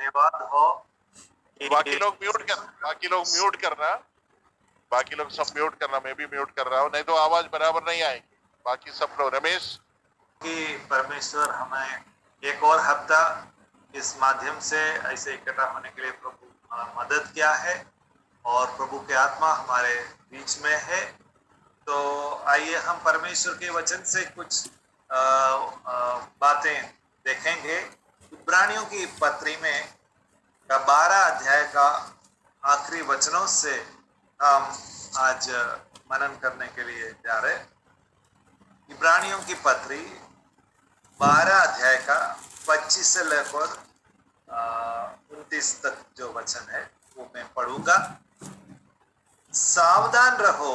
धन्यवाद हो। बाकी लोग म्यूट करना, बाकी लोग सब म्यूट करना, मैं भी म्यूट कर रहा हूँ, नहीं तो आवाज बराबर नहीं आएगी। बाकी सब लोग, रमेश, कि परमेश्वर हमें एक और हफ्ता इस माध्यम से ऐसे इकट्ठा होने के लिए प्रभु मदद किया है और प्रभु की आत्मा हमारे बीच में है। तो आइए हम परमेश्वर के वचन से कुछ बातें देखेंगे। इब्रानियों की पत्री में 12 अध्याय का आखिरी वचनों से हम आज मनन करने के लिए जा रहे। इब्रानियों की पत्री 12 अध्याय का 25 से लेकर 29 तक जो वचन है वो मैं पढ़ूंगा। सावधान रहो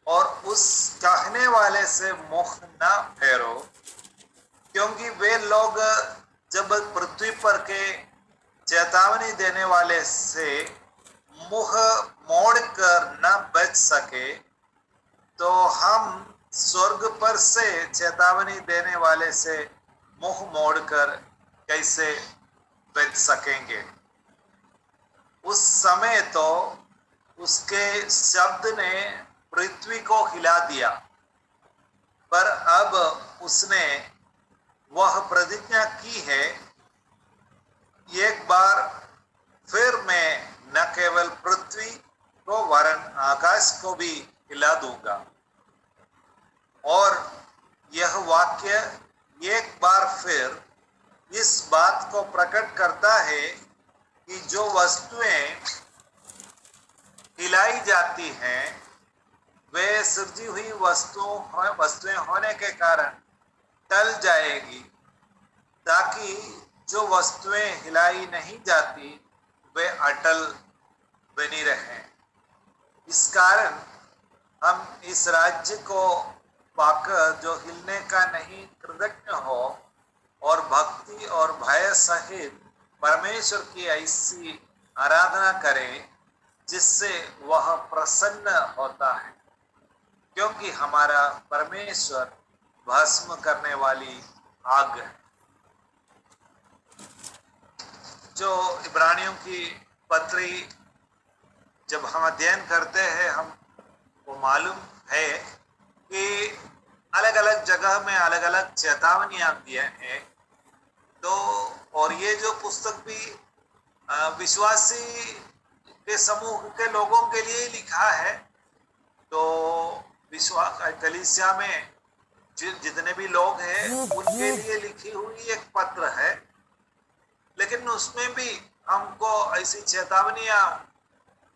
और उस कहने वाले से मुख न फेरो, क्योंकि वे लोग जब पृथ्वी पर के चेतावनी देने वाले से मुंह मोड़कर न बच सके, तो हम स्वर्ग पर से चेतावनी देने वाले से मुंह मोड़कर कैसे बच सकेंगे। उस समय तो उसके शब्द ने पृथ्वी को हिला दिया, पर अब उसने वह प्रतिज्ञा की है, एक बार फिर मैं न केवल पृथ्वी को वरन आकाश को भी हिला दूंगा। और यह वाक्य एक बार फिर इस बात को प्रकट करता है कि जो वस्तुएं हिलाई जाती हैं वे सृजी हुई वस्तुएं होने के कारण टल जाएगी, ताकि जो वस्तुएं हिलाई नहीं जाती वे अटल बनी रहें। इस कारण हम इस राज्य को पाकर जो हिलने का नहीं कृतज्ञ हो और भक्ति और भय सहित परमेश्वर की ऐसी आराधना करें जिससे वह प्रसन्न होता है, क्योंकि हमारा परमेश्वर भस्म करने वाली आग है। जो इब्रानियों की पत्री जब हम अध्ययन करते हैं, हमको मालूम है कि अलग अलग जगह में अलग अलग चेतावनियां दिए हैं। तो और ये जो पुस्तक भी विश्वासी के समूह के लोगों के लिए लिखा है। तो विश्वास कलीसिया में जितने भी लोग हैं उनके लिए लिखी हुई एक पत्र है, लेकिन उसमें भी हमको ऐसी चेतावनियां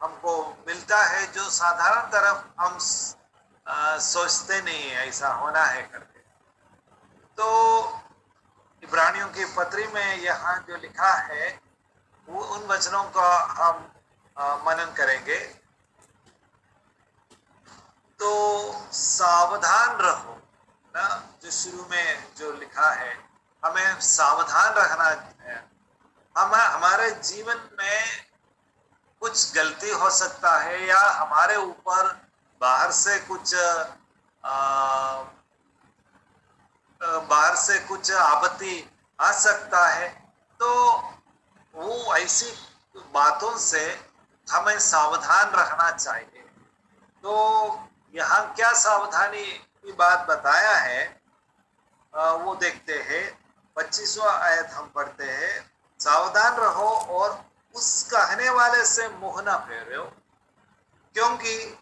हमको मिलता है जो साधारण तरफ हम सोचते नहीं है ऐसा होना है करके। तो इब्रानियों की पत्री में यहाँ जो लिखा है वो उन वचनों का हम मनन करेंगे। तो सावधान रहो ना, जो शुरू में जो लिखा है, हमें सावधान रहना है। हमारे जीवन में कुछ गलती हो सकता है या हमारे ऊपर बाहर से कुछ आपत्ति आ सकता है। तो वो ऐसी बातों से हमें सावधान रहना चाहिए। तो यहाँ क्या सावधानी की बात बताया है वो देखते हैं। 25वां आयत हम पढ़ते हैं, सावधान रहो और उस कहने वाले से मुंह न फेरो, क्योंकि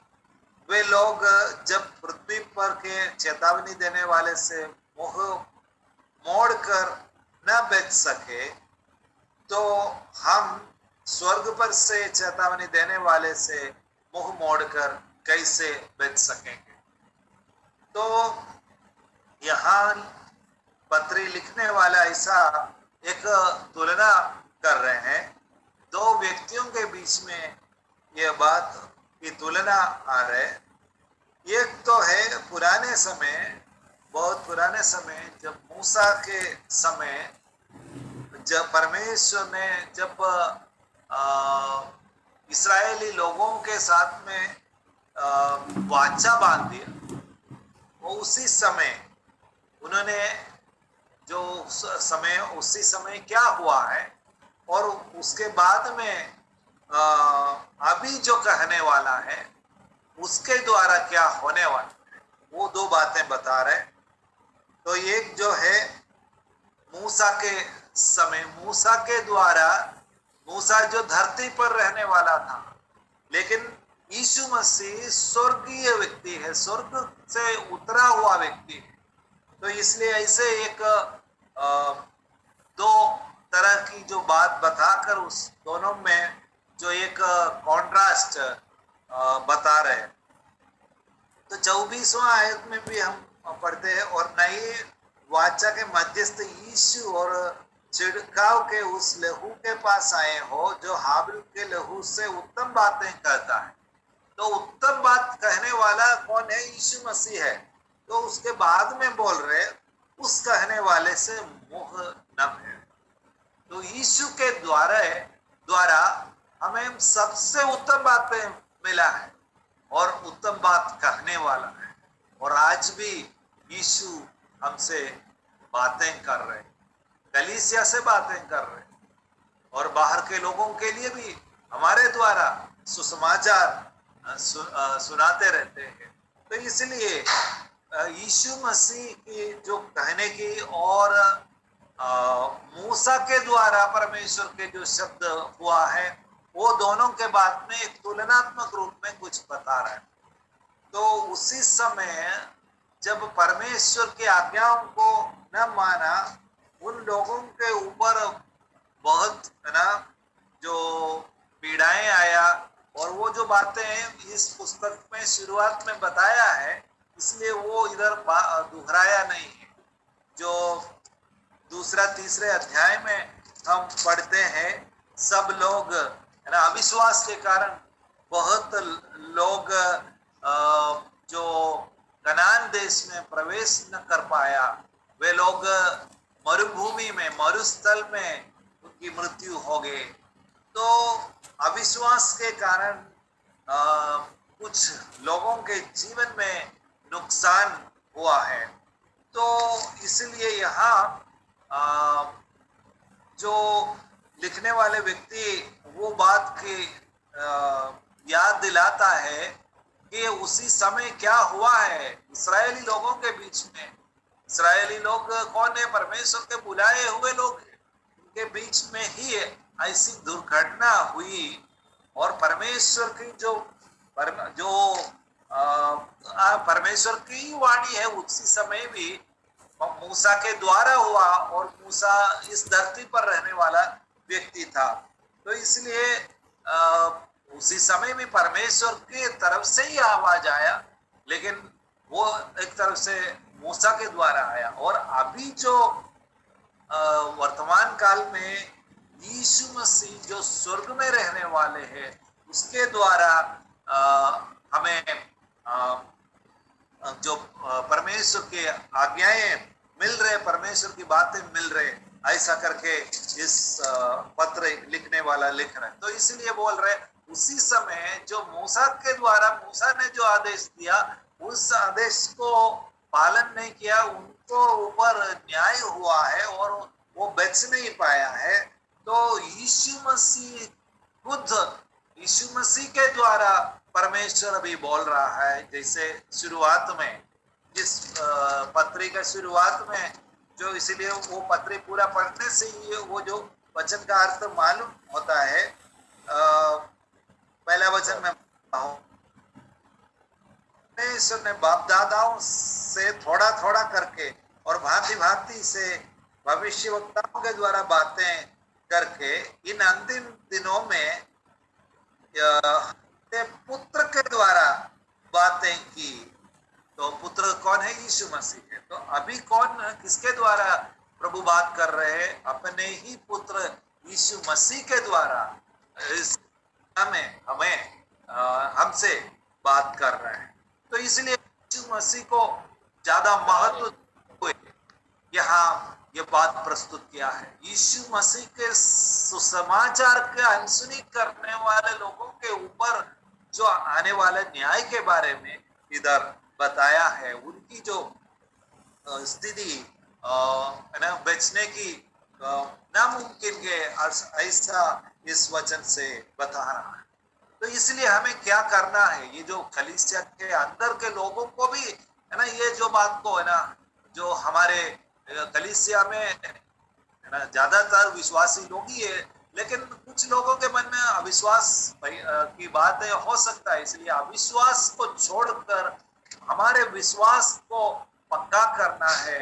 वे लोग जब पृथ्वी पर के चेतावनी देने वाले से मुंह मोड़कर न बच सके, तो हम स्वर्ग पर से चेतावनी देने वाले से मुंह मोड़कर कैसे बच सकेंगे। तो यहाँ पत्री लिखने वाला ऐसा एक तुलना कर रहे हैं। दो व्यक्तियों के बीच में यह बात की तुलना आ रहे। एक तो है पुराने समय, बहुत पुराने समय, जब मूसा के समय, जब परमेश्वर ने जब इस्राएली लोगों के साथ में वाचा बांध दिया, वो उसी समय उन्होंने जो समय, उसी समय क्या हुआ है और उसके बाद में अभी जो कहने वाला है उसके द्वारा क्या होने वाला है, वो दो बातें बता रहे। तो एक जो है मूसा के समय, मूसा के द्वारा, मूसा जो धरती पर रहने वाला था, लेकिन यीशु मसीह स्वर्गीय व्यक्ति है, स्वर्ग से उतरा हुआ व्यक्ति है। तो इसलिए ऐसे एक दो तरह की जो बात बताकर उस दोनों में जो एक कॉन्ट्रास्ट बता रहे हैं। तो 24वां आयत में भी हम पढ़ते हैं, और नई वाचा के मध्यस्थ यीशु और छिड़काव के उस लहू के पास आए हो जो हाबिल के लहू से उत्तम बातें कहता है। तो उत्तम बात कहने वाला कौन है? यीशु मसीह है। तो उसके बाद में बोल रहे उस कहने वाले से मोह न है। तो यीशु के द्वारा हमें सबसे उत्तम बातें मिला है और उत्तम बात कहने वाला है। और आज भी यीशु हमसे बातें कर रहे, कलीसिया से बातें कर रहे, और बाहर के लोगों के लिए भी हमारे द्वारा सुसमाचार सुनाते रहते हैं। तो इसलिए यीशु मसीह की जो कहने की और मूसा के द्वारा परमेश्वर के जो शब्द हुआ है, वो दोनों के बाद में एक तुलनात्मक रूप में कुछ बता रहा है। तो उसी समय जब परमेश्वर की आज्ञाओं को न माना, उन लोगों के ऊपर बहुत है ना जो पीड़ाएं आया, और वो जो बातें इस पुस्तक में शुरुआत में बताया है, इसलिए वो इधर दोहराया नहीं है। जो दूसरा तीसरे अध्याय में हम पढ़ते हैं, सब लोग है ना अविश्वास के कारण बहुत लोग जो कनान देश में प्रवेश न कर पाया, वे लोग मरुभूमि में, मरुस्थल में उनकी मृत्यु हो गई। तो अविश्वास के कारण कुछ लोगों के जीवन में नुकसान हुआ है। तो इसलिए यहाँ जो लिखने वाले व्यक्ति वो बात की याद दिलाता है कि उसी समय क्या हुआ है इस्राएली लोगों के बीच में। इस्राएली लोग कौन है? परमेश्वर के बुलाए हुए लोग हैं। उनके बीच में ही ऐसी दुर्घटना हुई, और परमेश्वर की जो परमेश्वर की वाणी है उसी समय भी मूसा के द्वारा हुआ, और मूसा इस धरती पर रहने वाला व्यक्ति था। तो इसलिए उसी समय में परमेश्वर की तरफ से ही आवाज आया, लेकिन वो एक तरफ से मूसा के द्वारा आया। और अभी जो वर्तमान काल में यीशु मसीह जो स्वर्ग में रहने वाले हैं, उसके द्वारा हमें जो परमेश्वर के आज्ञाएं मिल रहे, परमेश्वर की बातें मिल रहे, ऐसा करके इस पत्र लिखने वाला लिख रहा है। तो इसलिए बोल रहे उसी समय जो मूसा के द्वारा, मूसा ने जो आदेश दिया, उस आदेश को पालन नहीं किया, उनको ऊपर न्याय हुआ है और वो बच नहीं पाया है। तो यीशु मसीह खुद, यीशु मसीह के द्वारा परमेश्वर अभी बोल रहा है। जैसे शुरुआत में इस पत्री का शुरुआत में जो, इसीलिए वो पत्री पूरा पढ़ने से ही वो जो वचन का अर्थ मालूम होता है। पहला वचन में परमेश्वर ने बाप दादाओं से थोड़ा थोड़ा करके और भांति भांति से भविष्यवक्ताओं के द्वारा बातें करके इन अंतिम दिनों में पुत्र के द्वारा बातें की। तो पुत्र कौन है? यीशु मसीह है। तो अभी कौन, किसके द्वारा प्रभु बात कर रहे हैं? अपने ही पुत्र यीशु मसीह के द्वारा इस हमें हमसे बात कर रहे हैं। तो इसलिए यीशु मसीह को ज्यादा महत्व यहाँ ये बात प्रस्तुत किया है। यीशु मसीह के सुसमाचार के अनसुनी करने वाले लोगों के ऊपर जो आने वाले न्याय के बारे में इधर बताया है, उनकी जो स्थिति बचने की नामुमकिन के ऐसा इस वचन से बता रहा है। तो इसलिए हमें क्या करना है, ये जो कलीसिया के अंदर के लोगों को भी है ना, ये जो बात को है ना, जो हमारे कलीसिया में है ना, ज्यादातर विश्वासी लोग ही है, लेकिन कुछ लोगों के मन में अविश्वास की बात हो सकता है। इसलिए अविश्वास को छोड़कर हमारे विश्वास को पक्का करना है,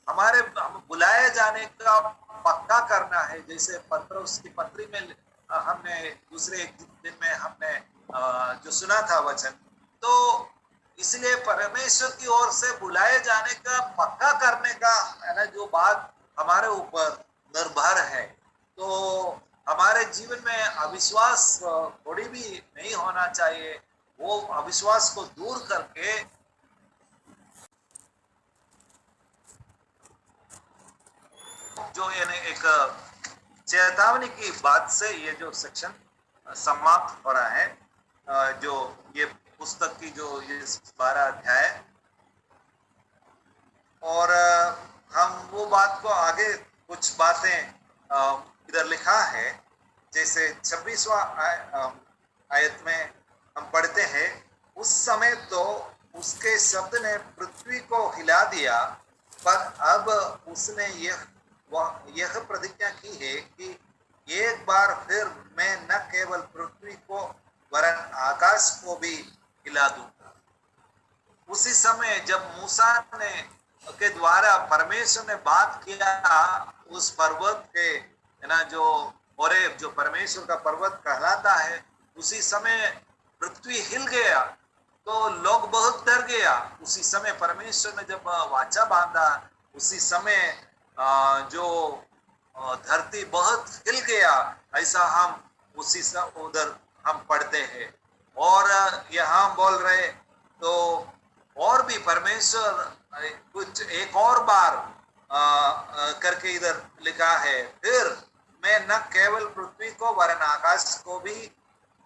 हमारे हम बुलाए जाने का पक्का करना है। जैसे पत्रुस की पत्री में हमने दूसरे एक दिन में हमने जो सुना था वचन, तो इसलिए परमेश्वर की ओर से बुलाए जाने का पक्का करने का है ना, जो बात हमारे ऊपर निर्भर है। तो हमारे जीवन में अविश्वास थोड़ी भी नहीं होना चाहिए। वो अविश्वास को दूर करके जो यानी एक चेतावनी की बात से ये जो सेक्शन समाप्त हो रहा है। जो ये पुस्तक की जो ये 12 अध्याय, और हम वो बात को आगे कुछ बातें इधर लिखा है। जैसे 26वां आयत में हम पढ़ते हैं, उस समय तो उसके शब्द ने पृथ्वी को हिला दिया, पर अब उसने यह प्रतिज्ञा की है कि एक बार फिर मैं न केवल पृथ्वी को वरन आकाश को भी हिला दूंगा। उसी समय जब मूसा ने के द्वारा परमेश्वर ने बात किया उस पर्वत के है ना, जो होरेब, जो परमेश्वर का पर्वत कहलाता है, उसी समय पृथ्वी हिल गया तो लोग बहुत डर गया। उसी समय परमेश्वर ने जब वाचा बांधा, उसी समय जो धरती बहुत हिल गया, ऐसा हम उसी उधर हम पढ़ते हैं। और यहाँ बोल रहे तो और भी परमेश्वर कुछ एक और बार करके इधर लिखा है, फिर मैं न केवल पृथ्वी को वरन आकाश को भी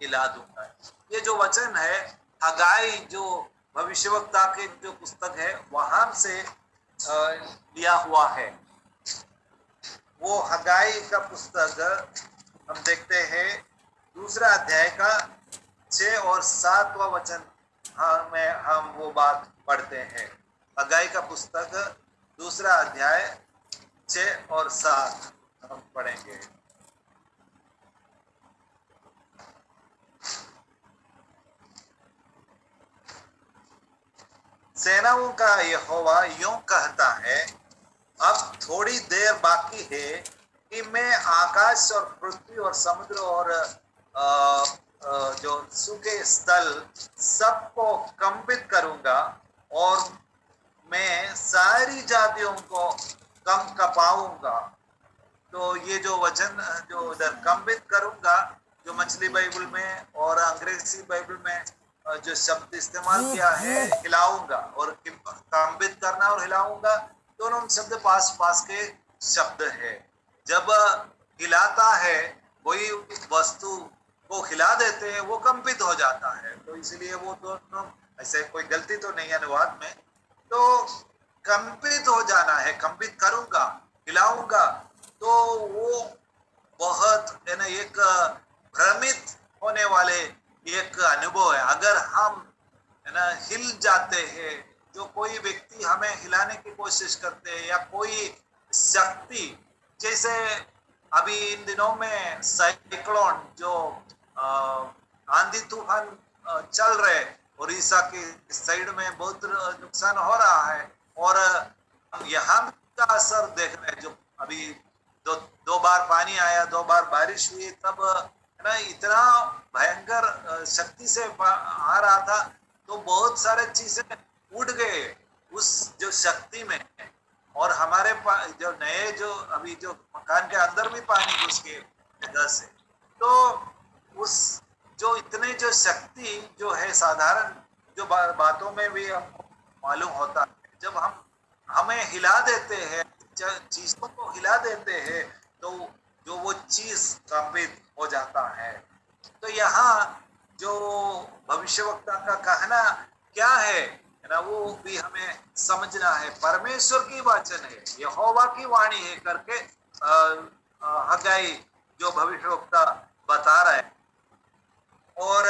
हिला दूंगा। ये जो वचन है हगाई, जो भविष्यवक्ता के जो पुस्तक है वहां से लिया हुआ है। वो हगाई का पुस्तक हम देखते हैं, दूसरा अध्याय का 6 और 7वां वचन में हम वो बात पढ़ते हैं। हगाई का पुस्तक दूसरा अध्याय 6 और 7 हम पढ़ेंगे। सेनाओं का यहोवा यूं कहता है, अब थोड़ी देर बाकी है कि मैं आकाश और पृथ्वी और समुद्र और जो सूखे स्थल सबको कंपित करूंगा, और मैं सारी जातियों को कम कपाऊंगा। तो ये जो वचन जो इधर कंपित करूंगा, जो मछली बाइबल में और अंग्रेजी बाइबल में जो शब्द इस्तेमाल किया है हिलाऊंगा, और कंपित करना और हिलाऊंगा दोनों शब्द पास पास के शब्द है। जब हिलाता है कोई वस्तु को हिला देते हैं, वो कंपित हो जाता है। तो इसलिए वो दोनों ऐसे कोई गलती तो नहीं अनुवाद में, तो कंपित हो जाना है, कंपित करूंगा, हिलाऊंगा। तो वो बहुत है ना एक भ्रमित होने वाले एक अनुभव है। अगर हम है ना हिल जाते हैं, जो कोई व्यक्ति हमें हिलाने की कोशिश करते हैं, या कोई शक्ति, जैसे अभी इन दिनों में साइक्लोन जो आंधी तूफान चल रहे, उड़ीसा की साइड में बहुत नुकसान हो रहा है, और यहाँ का असर देख रहे हैं। जो अभी दो बार पानी आया, 2 बार बारिश हुई, तब है ना इतना भयंकर शक्ति से आ रहा था, तो बहुत सारे चीजें उड़ गए उस जो शक्ति में। और हमारे जो नए जो अभी जो मकान के अंदर भी पानी घुस के वजह से, तो उस जो इतने जो शक्ति जो है, साधारण जो बातों में भी हमको मालूम होता है, जब हम हमें हिला देते हैं, चीजों को हिला देते हैं, तो जो वो चीज कंपित हो जाता है। तो यहाँ जो भविष्यवक्ता का कहना क्या है ना, वो भी हमें समझना है। परमेश्वर की वचन है, यहोवा की वाणी है करके हगाई जो भविष्यवक्ता बता रहे हैं और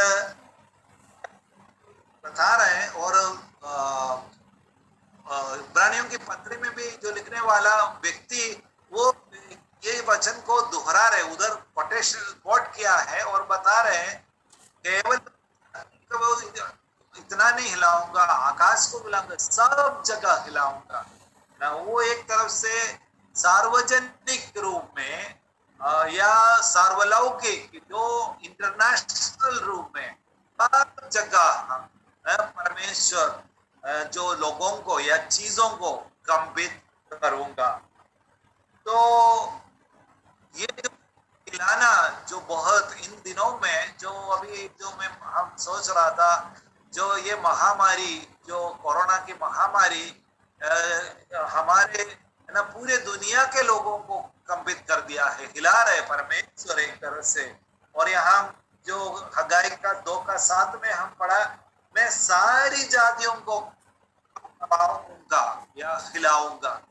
इब्रानियों की पत्री में भी जो लिखने वाला व्यक्ति वो ये वचन को दोहरा रहे, उधर कोटेशन कोट किया है और बता रहे हैं केवल इतना नहीं हिलाऊंगा, आकाश को हिलाऊंगा, सब जगह हिलाऊंगा ना। वो एक तरफ से सार्वजनिक रूप में या सार्वलौकिक जो इंटरनेशनल रूप में हर जगह परमेश्वर जो लोगों को या चीजों को कंपित करूंगा। तो ये जो हिलाना जो बहुत इन दिनों में जो अभी जो हम सोच रहा था, जो ये महामारी जो कोरोना की महामारी हमारे ना पूरे दुनिया के लोगों को कंपित कर दिया है, हिला रहे परमेश्वर एक तरह से। और यहाँ जो हगाई का 2:7 में हम पढ़ा, मैं सारी जातियों को कंपाऊंगा या हिलाऊंगा।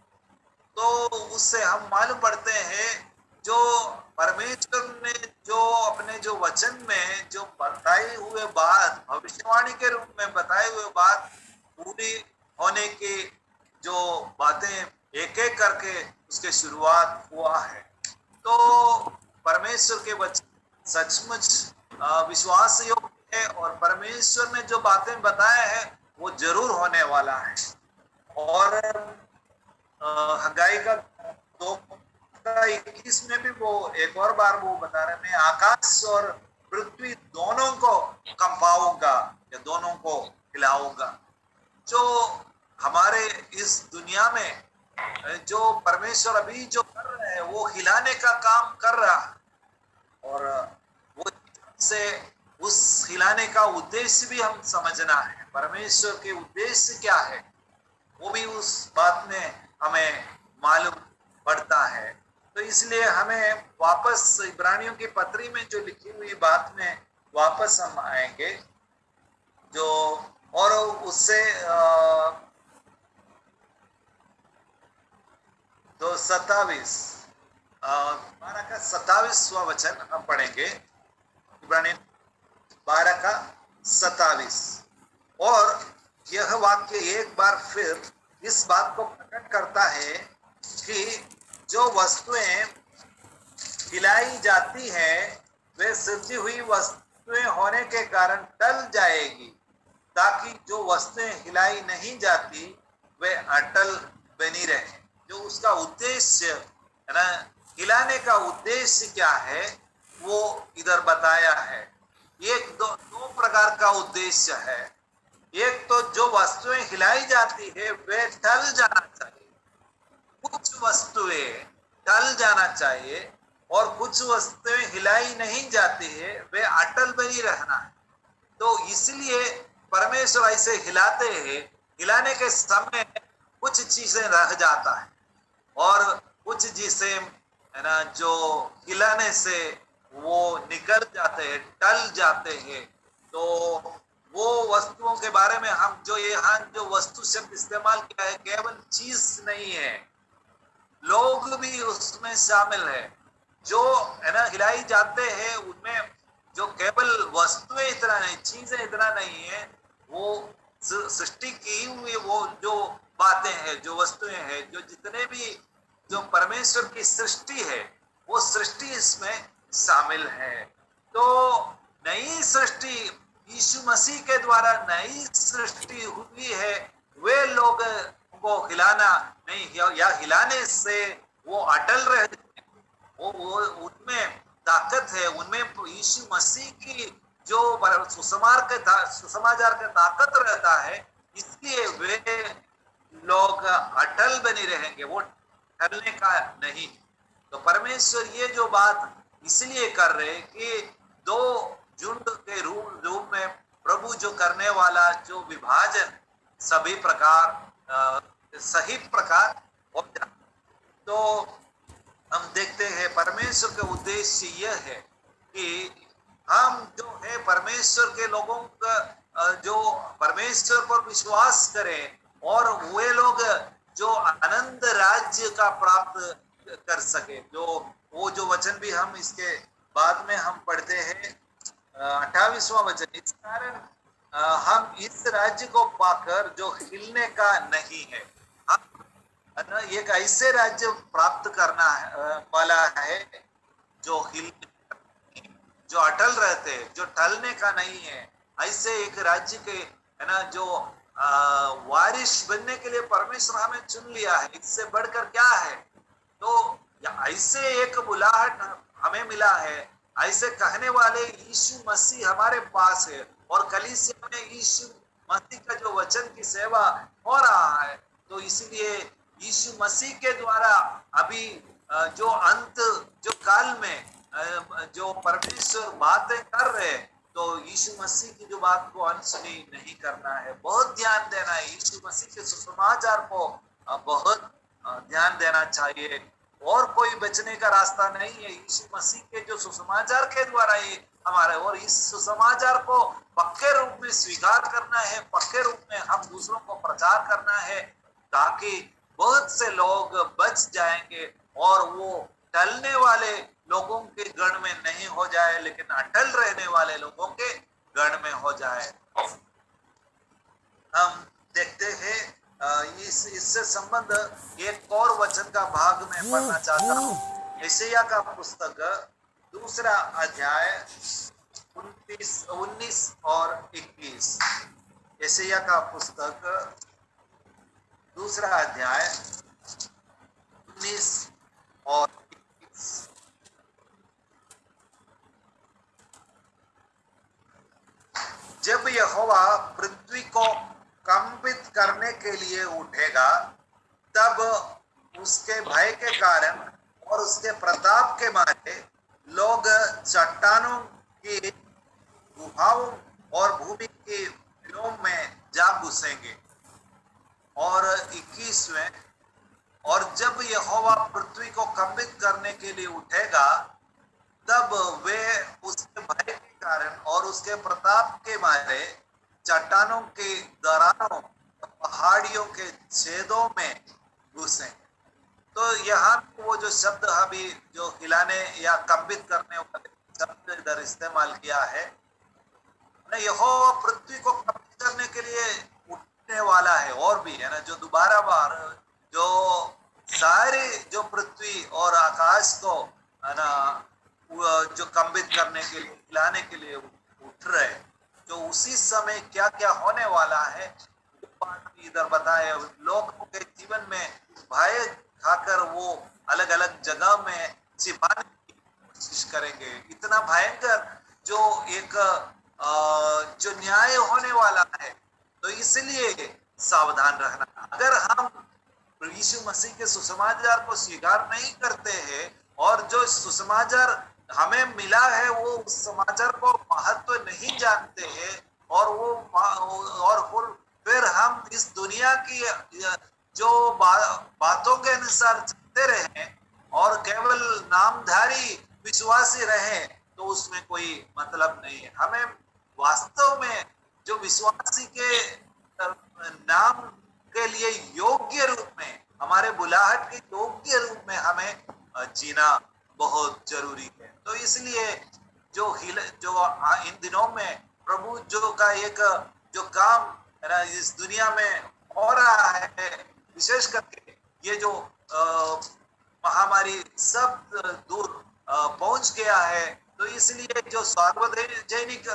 तो उससे हम मालूम पड़ते हैं जो परमेश्वर ने जो अपने जो वचन में जो बताए हुए बात, भविष्यवाणी के रूप में बताए हुए बात पूरी होने की जो बातें एक एक करके उसके शुरुआत हुआ है। तो परमेश्वर के वचन सचमुच विश्वास योग्य है और परमेश्वर ने जो बातें बताया है वो जरूर होने वाला है। और हगाई का 2:21 में भी वो एक और बार वो बता रहे, मैं आकाश और पृथ्वी दोनों को कंपाऊंगा या दोनों को हिलाऊंगा। जो हमारे इस दुनिया में जो परमेश्वर अभी जो कर रहे हैं वो हिलाने का काम कर रहा है। और वो से उस हिलाने का उद्देश्य भी हम समझना है, परमेश्वर के उद्देश्य क्या है वो भी उस बात में हमें मालूम पड़ता है। तो इसलिए हमें वापस इब्रानियों की पत्री में जो लिखी हुई बात में वापस हम आएंगे जो, और उससे तो 12 का 27वां वचन हम पढ़ेंगे, इब्रानी 12:27। और यह वाक्य एक बार फिर इस बात को प्रकट करता है कि जो वस्तुएं हिलाई जाती है वे सृजी हुई वस्तुएं होने के कारण टल जाएगी, ताकि जो वस्तुएं हिलाई नहीं जाती वे अटल बनी रहे। जो उसका उद्देश्य है ना, हिलाने का उद्देश्य क्या है वो इधर बताया है। एक दो प्रकार का उद्देश्य है। एक तो जो वस्तुएं हिलाई जाती है वे टल जाना चाहिए, कुछ वस्तुएं टल जाना चाहिए, और कुछ वस्तुएं हिलाई नहीं जाती है वे अटल बनी रहना है। तो इसलिए परमेश्वर ऐसे हिलाते हैं, हिलाने के समय कुछ चीजें रह जाता है और कुछ चीजें है ना जो हिलाने से वो निकल जाते हैं, टल जाते हैं। तो वो वस्तुओं के बारे में हम जो यहाँ जो वस्तु शब्द इस्तेमाल किया है केवल चीज नहीं है, लोग भी उसमें शामिल है। जो है ना हिलाई जाते हैं उनमें जो केवल वस्तुएं इतना नहीं, चीजें इतना नहीं है, वो सृष्टि की हुई वो जो बातें हैं, जो वस्तुएं हैं, जो जितने भी जो परमेश्वर की सृष्टि है वो सृष्टि इसमें शामिल है। तो नई सृष्टि यीशु मसीह के द्वारा नई सृष्टि हुई है, वे लोग को हिलाना नहीं या हिलाने से वो अटल रह, वो उनमें ताकत है, उनमें यीशु मसीह की जो सुसमाचार का ताकत रहता है, इसलिए वे लोग अटल बने रहेंगे, वो टलने का नहीं। तो परमेश्वर ये जो बात इसलिए कर रहे कि दो झुंड के रूप में प्रभु जो करने वाला जो विभाजन सभी प्रकार सही प्रकार हो जाए। तो हम देखते हैं परमेश्वर का उद्देश्य यह है कि हम जो है परमेश्वर के लोगों का जो परमेश्वर पर विश्वास करें और वे लोग जो आनंद राज्य का प्राप्त कर सके। जो वो जो वचन भी हम इसके बाद में हम पढ़ते हैं 28वां वचन, इस कारण हम इस राज्य को पाकर जो हिलने का नहीं है, हम एक ऐसे राज्य प्राप्त करना वाला है जो हिलने, जो अटल रहते हैं, जो टलने का नहीं है। ऐसे एक राज्य के है ना जो वारिश बनने के लिए परमेश्वर हमें चुन लिया है। इससे बढ़कर क्या है? तो ऐसे एक बुलाहट हमें मिला है, ऐसे कहने वाले यीशु मसीह हमारे पास है, और कलीसिया में यीशु मसीह का जो वचन की सेवा हो रहा है। तो इसलिए यीशु मसीह के द्वारा अभी जो अंत, जो काल में जो परमेश्वर बातें कर रहे हैं, तो यीशु मसीह की जो बात को अनसुनी नहीं करना है, बहुत ध्यान देना है। यीशु मसीह के सुसमाचार को बहुत ध्यान देना चाहिए, और कोई बचने का रास्ता नहीं है। यीशु मसीह के जो सुसमाचार के द्वारा ही हमारे, और इस सुसमाचार को पक्के रूप में स्वीकार करना है, पक्के रूप में हम दूसरों को प्रचार करना है, ताकि बहुत से लोग बच जाएंगे और वो टलने वाले लोगों के गण में नहीं हो जाए, लेकिन अटल रहने वाले लोगों के गण में हो जाए। हम देखते हैं इससे संबंध एक और वचन का भाग में पढ़ना चाहता हूँ। यशायाह का पुस्तक 2 अध्याय 19 और 21। यशायाह का पुस्तक 2 अध्याय 19 और 21। जब यहोवा पृथ्वी को कंपित करने के लिए उठेगा, तब उसके भय के कारण और उसके प्रताप के मारे लोग चट्टानों की गुफाओं और भूमि की विलोम में जा घुसेंगे। और 21वें, और जब यहोवा पृथ्वी को कंपित करने के लिए उठेगा, तब वे उसके भय के कारण और उसके प्रताप के मारे चट्टानों के दरारों, पहाड़ियों के छेदों में घुसेंगे। तो यहाँ वो जो शब्द अभी जो हिलाने या कंपित करने वाले शब्द इधर इस्तेमाल किया है, यहोवा पृथ्वी को कंपित करने के लिए उठने वाला है, और भी है ना, जो दोबारा बार जो सारे जो पृथ्वी और आकाश को है ना जो कंपित करने के लिए, हिलाने के लिए उठ रहे, जो उसी समय क्या क्या होने वाला है इधर बताए। लोगों के जीवन में भय खाकर वो अलग अलग जगह में छिपाने की कोशिश करेंगे। इतना भयंकर जो एक जो न्याय होने वाला है, तो इसलिए सावधान रहना। अगर हम यीशु मसीह के सुसमाचार को स्वीकार नहीं करते हैं, और जो सुसमाचार हमें मिला है वो उस समाचार को महत्व नहीं जानते हैं, और वो फिर हम इस दुनिया की जो बातों के अनुसार चलते रहे और केवल नामधारी विश्वासी रहे, तो उसमें कोई मतलब नहीं है। हमें वास्तव में जो विश्वासी के नाम के लिए योग्य रूप में, हमारे बुलाहट के योग्य रूप में हमें जीना बहुत जरूरी है। तो इसलिए जो इन दिनों में प्रभु जो का एक जो काम है ना इस दुनिया में हो रहा है, विशेष करके ये जो महामारी सब दूर पहुंच गया है, तो इसलिए जो सार्वजनिक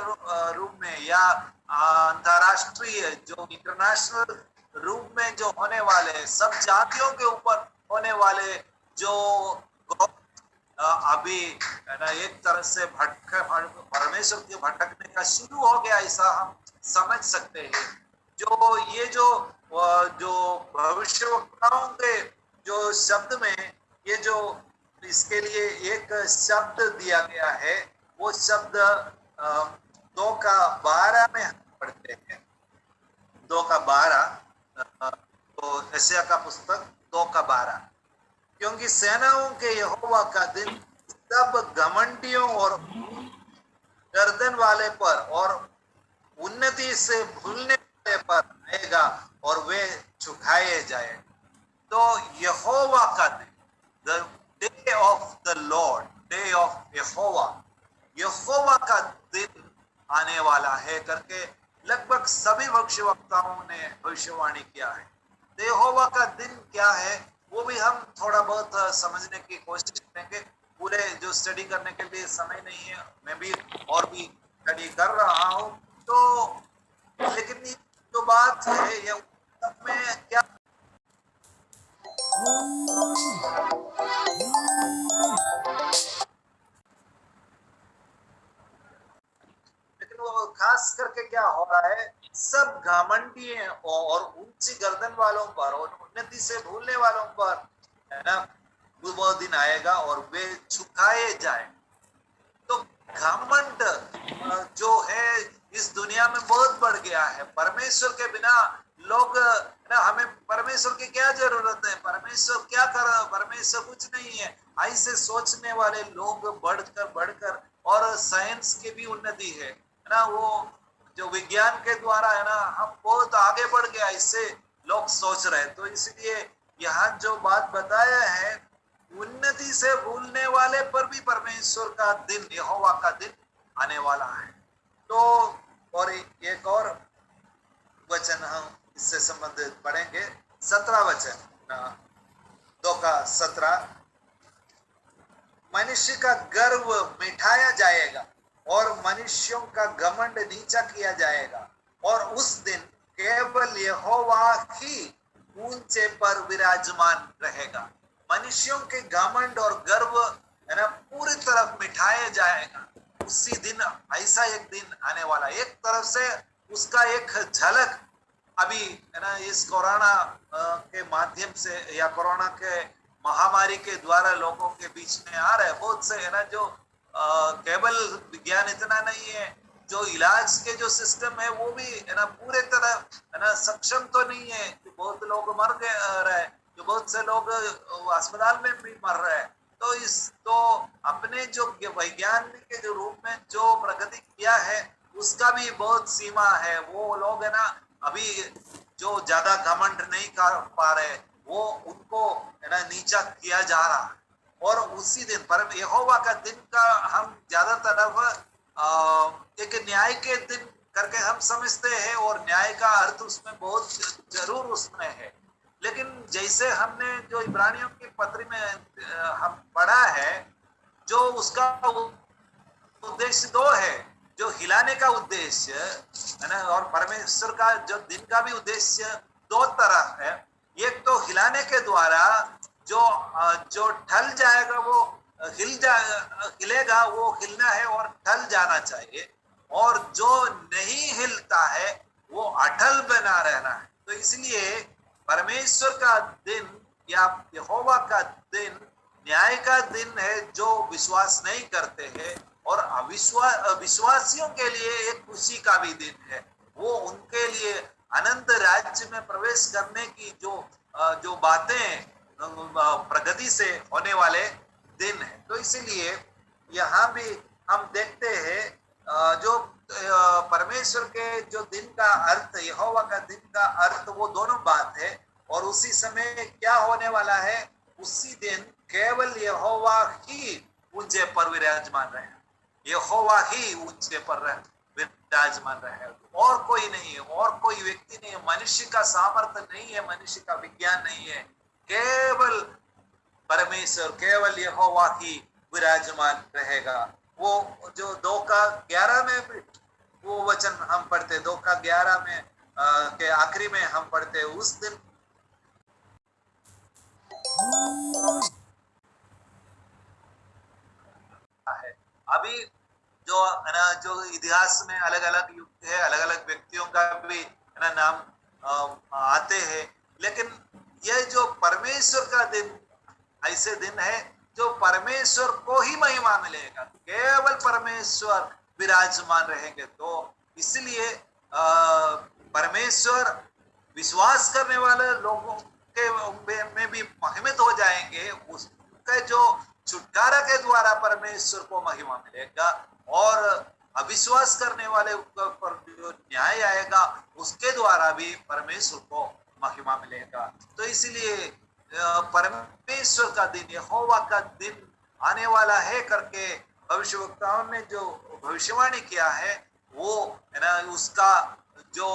रूप में या अंतरराष्ट्रीय जो इंटरनेशनल रूप में जो होने वाले सब जातियों के ऊपर होने वाले जो अभी ना एक तरह से परमेश्वर के भटकने का शुरू हो गया, ऐसा हम समझ सकते हैं। जो ये जो भविष्यवक्ताओं के जो शब्द में ये जो इसके लिए एक शब्द दिया गया है, वो शब्द 2:12 में हम पढ़ते हैं। 2:12 तो यशायाह का पुस्तक 2:12, क्योंकि सेनाओं के यहोवा का दिन सब घमंडियों और गर्दन वाले पर और उन्नति से भूलने वाले पर आएगा, और वे झुकाए जाए। तो यहोवा का दिन, day of the lord, day of यहोवा, यहोवा का दिन आने वाला है करके लगभग सभी भविष्यवक्ताओं ने भविष्यवाणी किया है। तो यहोवा का दिन क्या है वो भी हम थोड़ा बहुत समझने की कोशिश करेंगे। पूरे जो स्टडी करने के लिए समय नहीं है, मैं भी और भी स्टडी कर रहा हूँ। तो लेकिन ये जो बात है ये सब में क्या, लेकिन वो खास करके क्या हो रहा है, सब घमंडी हैं और ऊंची गर्दन वालों पर और उन्नति से भूलने वालों पर, है ना, वो दिन आएगा और वे झुकाए जाए। तो घमंड जो है इस दुनिया में बहुत बढ़ गया है। परमेश्वर के बिना लोग, ना, हमें परमेश्वर की क्या जरूरत है, परमेश्वर क्या कर, परमेश्वर कुछ नहीं है, ऐसे सोचने वाले लोग बढ़कर और साइंस की भी उन्नति है ना, वो जो विज्ञान के द्वारा है ना हम बहुत आगे बढ़ गया, इससे लोग सोच रहे हैं। तो इसलिए यहाँ जो बात बताया है, उन्नति से भूलने वाले पर भी परमेश्वर का दिन, यहोवा का दिन आने वाला है। तो और एक और वचन हम इससे संबंधित पढ़ेंगे, 17 वचन, 2:17, मनुष्य का गर्व मिटाया जाएगा और मनुष्यों का घमंड नीचा किया जाएगा, और उस दिन केवल यहोवा ही ऊंचे पर विराजमान रहेगा। मनुष्यों के घमंड और गर्व, है ना, पूरी तरफ मिटाया जाएगा। उसी दिन ऐसा एक दिन आने वाला, एक तरफ से उसका एक झलक अभी, है ना, इस कोरोना के माध्यम से या कोरोना के महामारी के द्वारा लोगों के बीच में आ रहा है। बहुत से, है ना, जो केवल विज्ञान इतना नहीं है, जो इलाज के जो सिस्टम है वो भी, है ना, पूरे तरह, है ना, सक्षम तो नहीं है। बहुत लोग मर गए रहे, जो बहुत से लोग अस्पताल में भी मर रहे हैं। तो अपने जो वैज्ञानिक के जो रूप में जो प्रगति किया है उसका भी बहुत सीमा है। वो लोग, है ना, अभी जो ज्यादा घमंड नहीं कर पा रहे, वो उनको, है ना, नीचा किया जा रहा है। और उसी दिन पर यहोवा का दिन का हम ज्यादातर अब एक न्याय के दिन करके हम समझते हैं, और न्याय का अर्थ उसमें बहुत जरूर उसमें है। लेकिन जैसे हमने जो इब्रानियों की पत्री में हम पढ़ा है, जो उसका उद्देश्य दो है, जो हिलाने का उद्देश्य, है ना, और परमेश्वर का जो दिन का भी उद्देश्य दो तरह है। एक तो हिलाने के द्वारा जो ढल जाएगा वो हिलेगा, वो हिलना है और ढल जाना चाहिए, और जो नहीं हिलता है वो अटल बना रहना है। तो इसलिए परमेश्वर का दिन या यहोवा का दिन न्याय का दिन है, जो विश्वास नहीं करते हैं, और विश्वासियों के लिए एक खुशी का भी दिन है। वो उनके लिए अनंत राज्य में प्रवेश करने की जो बातें प्रगति से होने वाले दिन है। तो इसीलिए यहाँ भी हम देखते हैं जो परमेश्वर के जो दिन का अर्थ, यहोवा का दिन का अर्थ, वो दोनों बात है। और उसी समय क्या होने वाला है, उसी दिन केवल यहोवा ही ऊंचे पर विराजमान रहे, यहोवा ही ऊंचे पर विराजमान रहे, और कोई नहीं है, और कोई व्यक्ति नहीं है, मनुष्य का सामर्थ्य नहीं है, मनुष्य का विज्ञान नहीं है, केवल परमेश्वर, केवल यहोवा ही विराजमान रहेगा। वो जो 2:11 में भी वो वचन हम पढ़ते, 2:11 में के आखिरी में हम पढ़ते, उस दिन है। अभी जो, है ना, जो इतिहास में अलग अलग युग है, अलग अलग व्यक्तियों का भी, है ना, नाम आते हैं, लेकिन यह जो परमेश्वर का दिन ऐसे दिन है जो परमेश्वर को ही महिमा मिलेगा, केवल परमेश्वर विराजमान रहेंगे। तो इसलिए परमेश्वर विश्वास करने वाले लोगों के में भी महिमित हो जाएंगे। उसके जो छुटकारा के द्वारा परमेश्वर को महिमा मिलेगा, और अविश्वास करने वाले पर जो न्याय आएगा उसके द्वारा भी परमेश्वर को महिमा मिलेगा। तो इसलिए परमेश्वर का दिन, यहोवा का दिन आने वाला है करके भविष्यवक्ताओं ने जो भविष्यवाणी किया है, वो है ना, उसका जो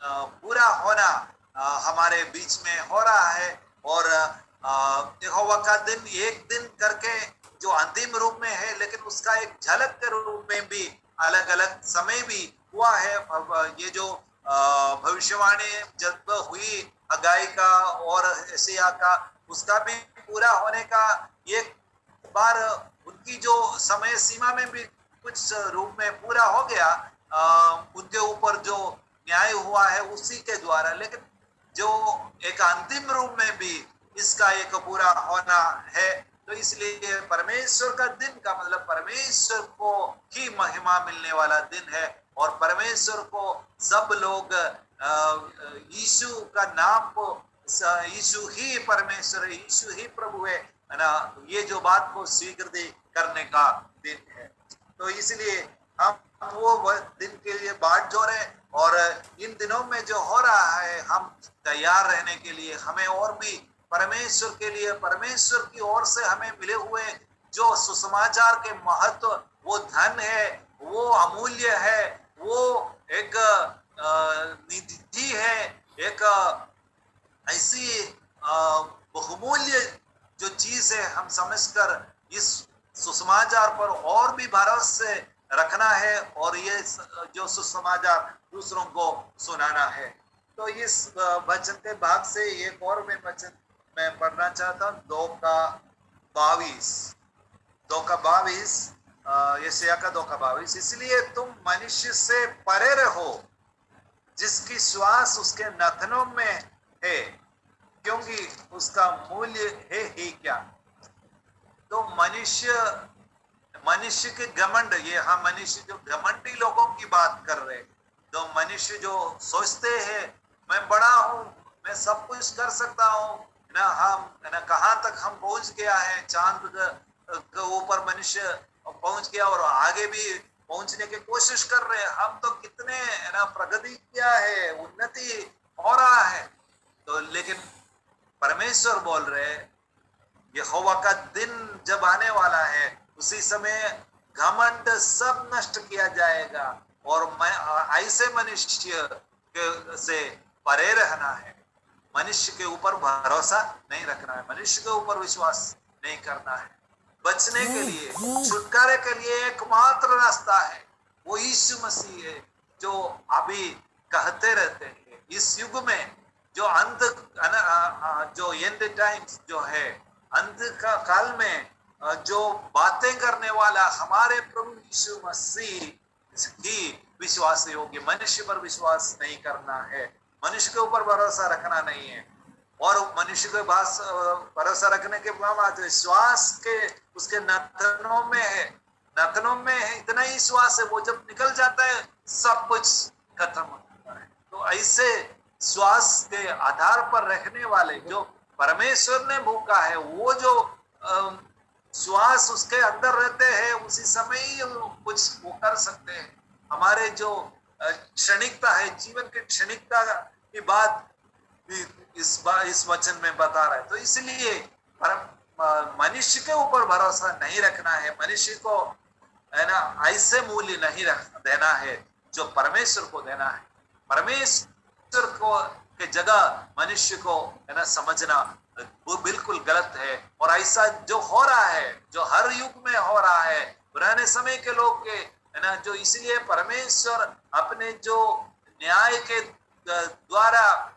पूरा होना हमारे बीच में हो रहा है। और यहोवा का दिन एक दिन करके जो अंतिम रूप में है, लेकिन उसका एक झलक के रूप में भी अलग अलग समय भी हुआ है। ये जो भविष्यवाणी जब हुई हगाई का और एशिया का, उसका भी पूरा होने का एक बार उनकी जो समय सीमा में भी कुछ रूप में पूरा हो गया। उनके ऊपर जो न्याय हुआ है उसी के द्वारा, लेकिन जो एक अंतिम रूप में भी इसका एक पूरा होना है। तो इसलिए परमेश्वर का दिन का मतलब परमेश्वर को ही महिमा मिलने वाला दिन है, और परमेश्वर को सब लोग यीशु का नाम को, यीशु ही परमेश्वर है, यीशु ही प्रभु है ना, ये जो बात को स्वीकृति करने का दिन है। तो इसलिए हम वो दिन के लिए बाट जोड़े, और इन दिनों में जो हो रहा है हम तैयार रहने के लिए, हमें और भी परमेश्वर के लिए, परमेश्वर की ओर से हमें मिले हुए जो सुसमाचार के महत्व, वो धन है, वो अमूल्य है, वो एक निधि है, एक ऐसी बहुमूल्य जो चीज है, हम समझकर इस सुसमाचार पर और भी भरोसे रखना है, और ये जो सुसमाचार दूसरों को सुनाना है। तो इस वचन के भाग से एक और मैं वचन मैं पढ़ना चाहता हूँ, 2:22 यशायाह का 2:22। इसलिए तुम मनुष्य से परे रहो जिसकी श्वास उसके नथनों में है, क्योंकि उसका मूल्य है ही क्या। तो मनुष्य के घमंड, ये हम मनुष्य जो घमंडी लोगों की बात कर रहे हैं, जो मनुष्य जो सोचते हैं मैं बड़ा हूं, मैं सब कुछ कर सकता हूं ना, हम ना कहां तक हम पहुंच गया है, चांद के ऊपर मनुष्य पहुंच गया और आगे भी पहुंचने की कोशिश कर रहे हैं, हम तो कितने ना प्रगति किया है, उन्नति हो रहा है। तो लेकिन परमेश्वर बोल रहे, यहोवा का दिन जब आने वाला है उसी समय घमंड सब नष्ट किया जाएगा, और मैं ऐसे मनुष्य से परे रहना है। मनुष्य के ऊपर भरोसा नहीं रखना है, मनुष्य के ऊपर विश्वास नहीं करना है। बचने के लिए, छुटकारे के लिए एकमात्र रास्ता है, वो यीशु मसीह है, जो अभी कहते रहते हैं इस युग में जो अंत जो एंड टाइम्स जो है, अंत का काल में जो बातें करने वाला हमारे प्रभु यीशु मसीह ही विश्वास योग्य। मनुष्य पर विश्वास नहीं करना है, मनुष्य के ऊपर भरोसा रखना नहीं है, और मनुष्य के पास भरोसा रखने के बाद विश्वास के उसके नथनों में है, नथनों में है, इतना ही विश्वास है, वो जब निकल जाता है सब कुछ खत्म हो जाता है। तो ऐसे श्वास के आधार पर रहने वाले जो परमेश्वर ने भूखा है, वो जो श्वास उसके अंदर रहते हैं, उसी समय ही कुछ वो कर सकते हैं। हमारे जो क्षणिकता है, जीवन की क्षणिकता की बात इस वचन में बता रहा है। तो इसलिए मनुष्य के ऊपर भरोसा नहीं रखना है, मनुष्य को है ना ऐसे मूल्य नहीं देना है जो परमेश्वर को देना है। परमेश्वर को के जगह मनुष्य को है ना समझना वो बिल्कुल गलत है, और ऐसा जो हो रहा है, जो हर युग में हो रहा है, पुराने समय के लोग के है ना, जो इसलिए परमेश्वर अपने जो न्याय के द्वारा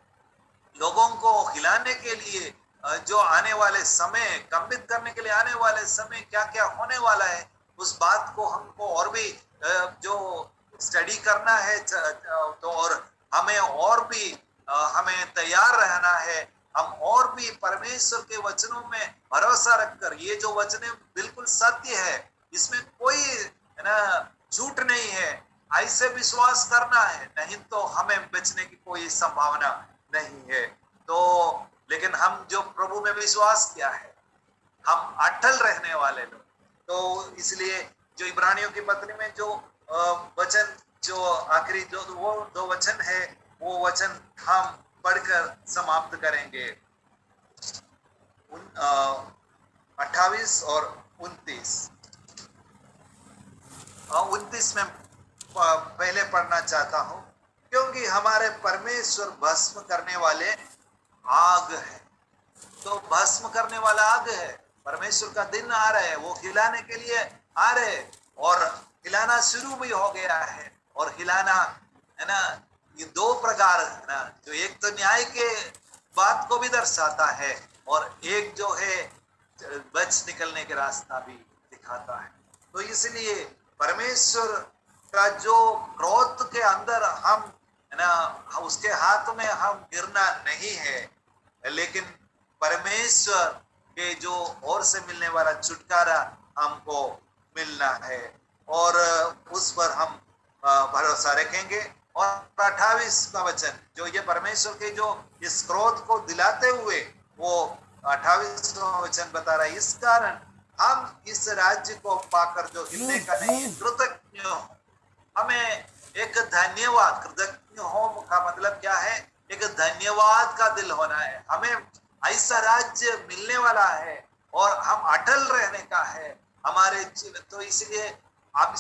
लोगों को हिलाने के लिए, जो आने वाले समय कंबित करने के लिए आने वाले समय क्या क्या होने वाला है, उस बात को हमको और भी जो स्टडी करना है, तो और हमें और भी हमें तैयार रहना है। हम और भी परमेश्वर के वचनों में भरोसा रखकर, ये जो वचन बिल्कुल सत्य है, इसमें कोई है ना झूठ नहीं है, ऐसे विश्वास करना है, नहीं तो हमें बचने की कोई संभावना नहीं है। तो लेकिन हम जो प्रभु में विश्वास किया है, हम अटल रहने वाले लोग, तो इसलिए जो इब्रानियों की पत्री में जो वचन जो आखिरी जो वो दो वचन है, वो वचन हम पढ़कर समाप्त करेंगे। 28 और 29। 29 में पहले पढ़ना चाहता हूं, क्योंकि हमारे परमेश्वर भस्म करने वाले आग है। तो भस्म करने वाला आग है। परमेश्वर का दिन आ रहा है, वो खिलाने के लिए आ रहे, और खिलाना शुरू भी हो गया है। और खिलाना है ना, ये दो प्रकार है ना, जो एक तो न्याय के बात को भी दर्शाता है, और एक जो है बच निकलने के रास्ता भी दिखाता है। तो इसलिए परमेश्वर का जो क्रोध के अंदर हम है ना, उसके हाथ में हम गिरना नहीं है, लेकिन परमेश्वर के जो ओर से मिलने वाला छुटकारा हमको मिलना है, और उस पर हम भरोसा रखेंगे। और 28 का वचन जो ये परमेश्वर के जो इस क्रोध को दिलाते हुए वो 28वां वचन बता रहा है, इस कारण हम इस राज्य को पाकर जो हिलने का नहीं, कृतज्ञ हो। हमें एक धन्यवाद, कृतज्ञ हो का मतलब क्या है? एक धन्यवाद का दिल होना है। हमें ऐसा राज्य मिलने वाला है और हम अटल रहने का है हमारे जीवन। तो इसलिए आप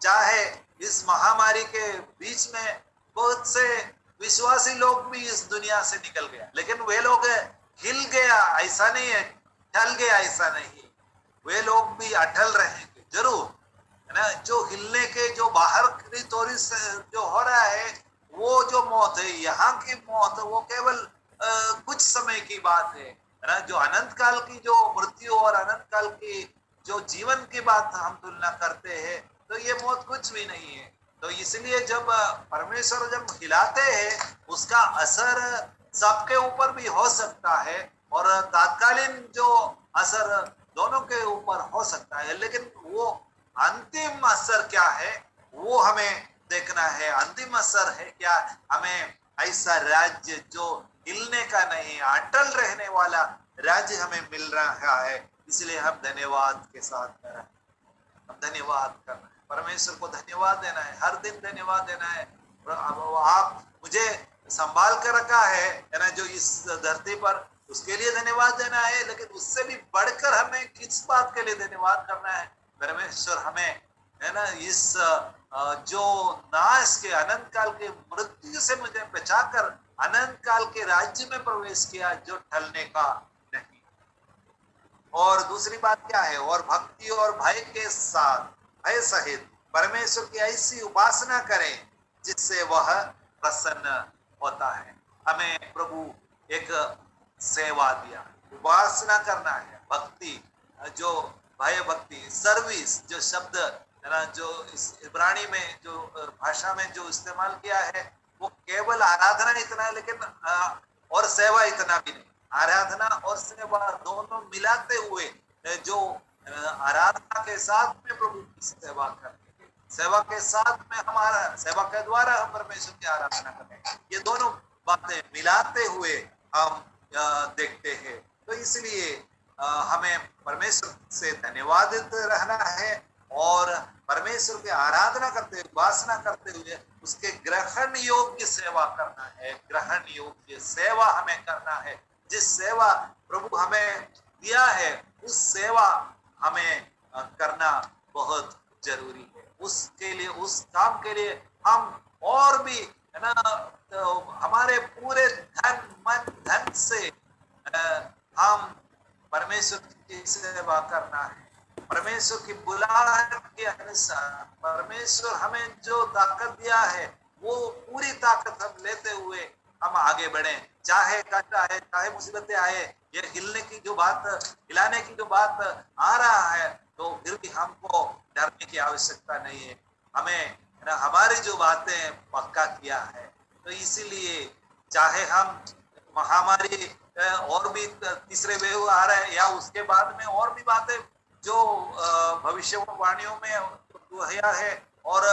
चाहे इस महामारी के बीच में बहुत से विश्वासी लोग भी इस दुनिया से निकल गया, लेकिन वे लोग हिल गया ऐसा नहीं है, ढल गया ऐसा नहीं, वे लोग भी अटल रहेंगे जरूर, है ना। जो हिलने के जो बाहर की तौरी से जो हो रहा है, वो जो मौत है, यहाँ की मौत, वो केवल कुछ समय की बात है ना। जो अनंत काल की जो मृत्यु और अनंत काल की जो जीवन की बात हम तुलना करते हैं, तो ये मौत कुछ भी नहीं है। तो इसलिए जब परमेश्वर जब हिलाते हैं, उसका असर सबके ऊपर भी हो सकता है, और तात्कालीन जो असर दोनों के ऊपर हो सकता है, लेकिन वो अंतिम असर क्या है वो हमें देखना है। अंतिम असर है क्या? हमें ऐसा राज्य जो हिलने का नहीं, अटल रहने वाला राज्य हमें मिल रहा है। इसलिए हम धन्यवाद के साथ कर रहे हैं, हम धन्यवाद करना है, परमेश्वर को धन्यवाद देना है, हर दिन धन्यवाद देना है। आप मुझे संभाल कर रखा है ना, जो इस धरती पर, उसके लिए धन्यवाद देना है। लेकिन उससे भी बढ़कर हमें किस बात के लिए धन्यवाद करना है? परमेश्वर हमें है ना इस जो नाश के अनंत काल के मृत्यु से मुझे बचाकर अनंत काल के राज्य में प्रवेश किया, जो टलने का नहीं। और दूसरी बात क्या है? और भक्ति और भय के साथ, भय सहित परमेश्वर की ऐसी उपासना करें जिससे वह प्रसन्न होता है। हमें प्रभु एक सेवा दिया, उपासना करना है, भक्ति, जो भय भक्ति, सर्विस, जो शब्द है ना, जो इस इब्रानी में जो भाषा में जो इस्तेमाल किया है, वो केवल आराधना इतना है, लेकिन और सेवा इतना भी नहीं। आराधना और सेवा दोनों मिलाते हुए जो आराधना के साथ में प्रभु की सेवा करते हैं, सेवा के साथ में हमारा, सेवा के द्वारा हम परमेश्वर की आराधना करते हैं, ये दोनों बातें मिलाते हुए हम देखते हैं। तो इसलिए हमें परमेश्वर से धन्यवादित रहना है, और परमेश्वर की आराधना करते हुए, उपासना करते हुए उसके ग्रहण योग्य सेवा करना है। ग्रहण योग्य सेवा हमें करना है। जिस सेवा प्रभु हमें दिया है, उस सेवा हमें करना बहुत जरूरी है। उसके लिए, उस काम के लिए हम और भी है ना, तो हमारे पूरे धन, मन, धन से हम परमेश्वर की सेवा करना है। परमेश्वर की बुलाहट के अनुसार परमेश्वर हमें जो ताकत दिया है, वो पूरी ताकत हम लेते हुए हम आगे बढ़े। चाहे कष्ट आए, चाहे मुसीबतें आए, ये हिलने की जो बात, हिलाने की जो बात आ रहा है, तो फिर भी हमको डरने की आवश्यकता नहीं है। हमें हमारी जो बातें पक्का किया है। तो इसीलिए चाहे हम महामारी और भी तीसरे वेव आ रहे हैं, या उसके बाद में और भी बातें जो भविष्यवाणियों में दुहया है, और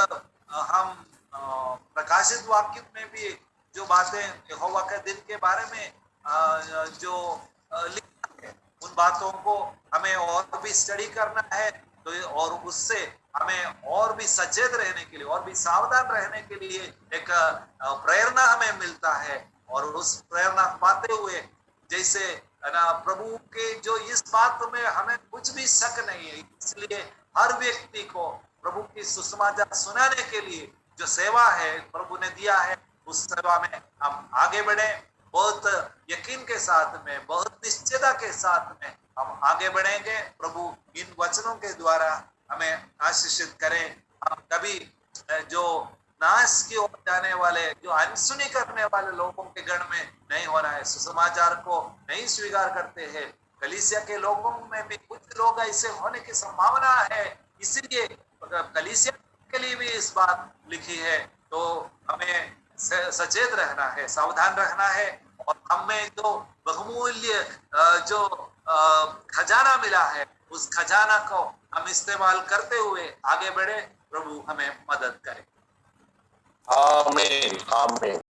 हम प्रकाशित वाक्य में भी जो बातें यहोवा के दिन के बारे में जो लिखा है, उन बातों को हमें और भी स्टडी करना है। तो और उससे हमें और भी सचेत रहने के लिए, और भी सावधान रहने के लिए एक प्रेरणा हमें मिलता है, और उस प्रेरणा पाते हुए जैसे है ना, प्रभु के जो इस बात में हमें कुछ भी शक नहीं है, इसलिए हर व्यक्ति को प्रभु की सुसमाचार सुनाने के लिए जो सेवा है प्रभु ने दिया है, उस सेवा में हम आगे बढ़े, बहुत यकीन के साथ में, बहुत निश्चयता के साथ में हम आगे बढ़ेंगे। प्रभु इन वचनों के द्वारा हमें आशीषित करें। हम कभी जो नाश की ओर जाने वाले, जो अनसुनी करने वाले लोगों के गण में नहीं होना है, सुसमाचार को नहीं स्वीकार करते हैं। कलीसिया के लोगों में भी कुछ लोग ऐसे होने की संभावना है, इसलिए कलीसिया के लिए भी इस बात लिखी है। तो हमें सचेत रहना है, सावधान रहना है, और हमें जो बहुमूल्य जो खजाना मिला है, उस खजाना को हम इस्तेमाल करते हुए आगे बढ़े। प्रभु हमें मदद करे। आमीन आमीन।